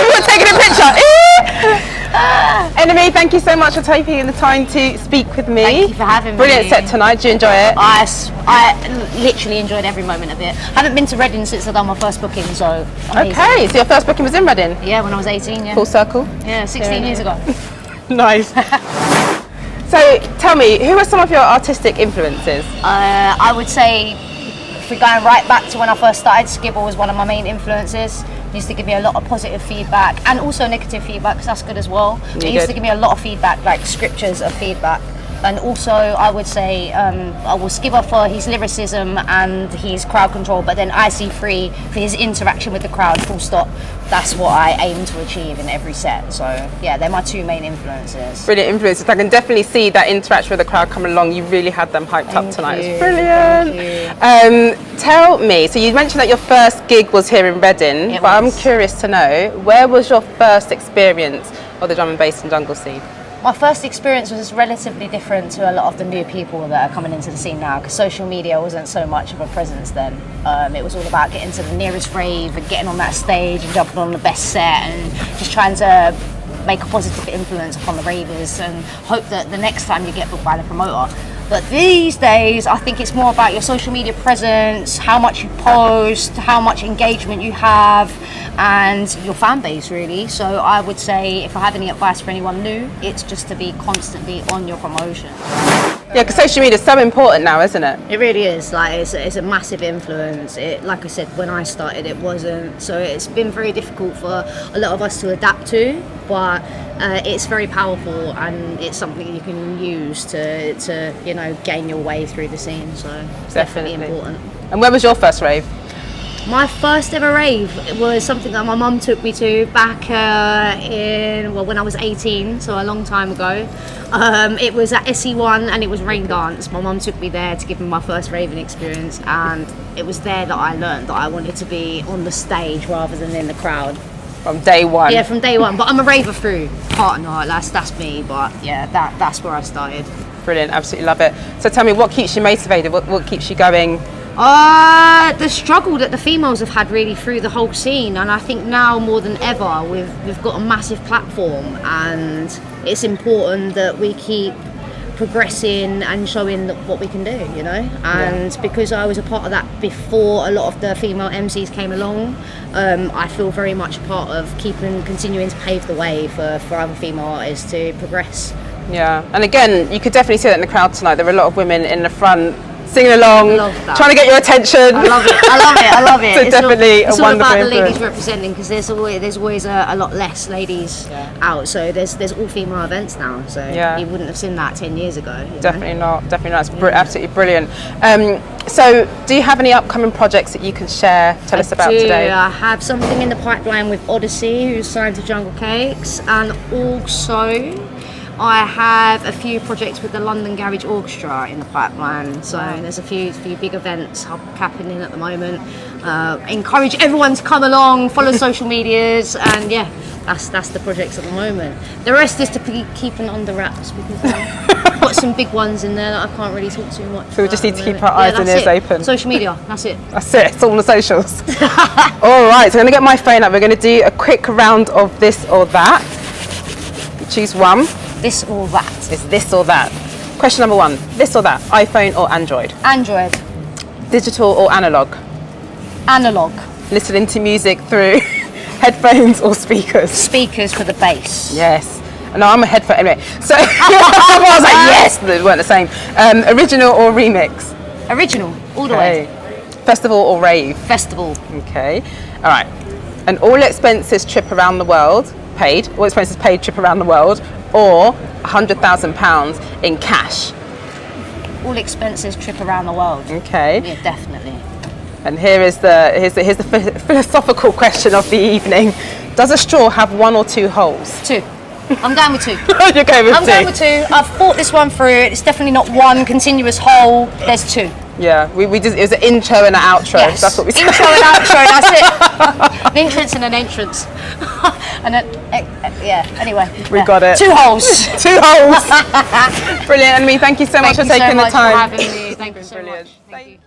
We're taking a picture. Enamie, thank you so much for taking the time to speak with me. Thank you for having me. Brilliant set tonight. Do you enjoy it? I literally enjoyed every moment of it. I haven't been to Reading since I've done my first booking, so amazing. Okay, so your first booking was in Reading? Yeah, when I was 18, yeah. Full circle? Yeah, 16 years ago. Nice. So tell me, who are some of your artistic influences? I would say, if we're going right back to when I first started, Skibble was one of my main influences. He used to give me a lot of positive feedback and also negative feedback, because that's good as well. He used to give me a lot of feedback, like scriptures of feedback. And also, I would say, I will Skibber for his lyricism and his crowd control, but then IC3 for his interaction with the crowd, full stop. That's what I aim to achieve in every set. So yeah, they're my two main influences. Brilliant influences. I can definitely see that interaction with the crowd coming along. You really had them hyped up tonight. It's brilliant. Tell me, so you mentioned that your first gig was here in Reading, but I'm curious to know, where was your first experience of the drum and bass and jungle scene? My first experience was relatively different to a lot of the new people that are coming into the scene now, because social media wasn't so much of a presence then. It was all about getting to the nearest rave and getting on that stage and jumping on the best set and just trying to make a positive influence upon the ravers and hope that the next time you get booked by the promoter. But these days, I think it's more about your social media presence, how much you post, how much engagement you have, and your fan base, really. So I would say, if I have any advice for anyone new, it's just to be constantly on your promotion. Yeah, because social media is so important now, isn't it? It really is. Like, it's a massive influence. Like I said, when I started, it wasn't. So it's been very difficult for a lot of us to adapt to, but it's very powerful, and it's something you can use to you know, gain your way through the scene. So it's definitely important. And where was your first rave? My first ever rave was something that my mum took me to back when I was 18, so a long time ago. It was at SE1 and it was Rain Dance. My mum took me there to give me my first raving experience, and it was there that I learned that I wanted to be on the stage rather than in the crowd. From day one? Yeah, from day one. But I'm a raver through heart and heart. That's me. But yeah, that's where I started. Brilliant, absolutely love it. So tell me, what keeps you motivated? What keeps you going? The struggle that the females have had really through the whole scene, and I think now more than ever we've got a massive platform, and it's important that we keep progressing and showing what we can do, you know. And because I was a part of that before a lot of the female MCs came along, I feel very much a part of continuing to pave the way for other female artists to progress. Yeah, and again, you could definitely see that in the crowd tonight. There were a lot of women in the front singing along, trying to get your attention. I love it. I love it. So it's definitely it's a all wonderful about the influence. ladies representing, because there's always a lot less ladies out. So there's all female events now. So you wouldn't have seen that 10 years ago. Definitely not. It's absolutely brilliant. So do you have any upcoming projects that you can share? Tell us about today. I have something in the pipeline with Odyssey, who's signed to Jungle Cakes, and also I have a few projects with the London Garage Orchestra in the pipeline. So there's a few big events happening at the moment. Encourage everyone to come along, follow social medias, and yeah, that's the projects at the moment. The rest is to be keeping under wraps, because I've got some big ones in there that I can't really talk too much. So we just need to keep our eyes and ears open. Social media, that's it. That's it, it's all on the socials. All right, so I'm going to get my phone up. We're going to do a quick round of this or that. You choose one. This or that. It's this or that. Question number one, this or that, iPhone or Android? Android. Digital or analog? Analog. Listening to music through headphones or speakers? Speakers for the bass. Yes. No, I'm a headphone anyway. So I was like, yes, they weren't the same. Original or remix? Original, all the way. Festival or rave? Festival. Okay. All right. An all expenses trip around the world, paid, all expenses paid trip around the world, or £100,000 in cash? All expenses trip around the world. Okay. Yeah, definitely. And here's the philosophical question of the evening. Does a straw have one or two holes? Two. I'm going with two. You're going with two? I'm going with two. I've thought this one through. It's definitely not one continuous hole. There's two. Yeah, we just, it was an intro and an outro. Yes. That's what we said. Intro and outro, that's it. An entrance and an entrance. And anyway. We got it. Two holes. Two holes. Brilliant, Enamie. Thank you so much for taking the time. Thank you so much for having me. Thank you so much. Thank you.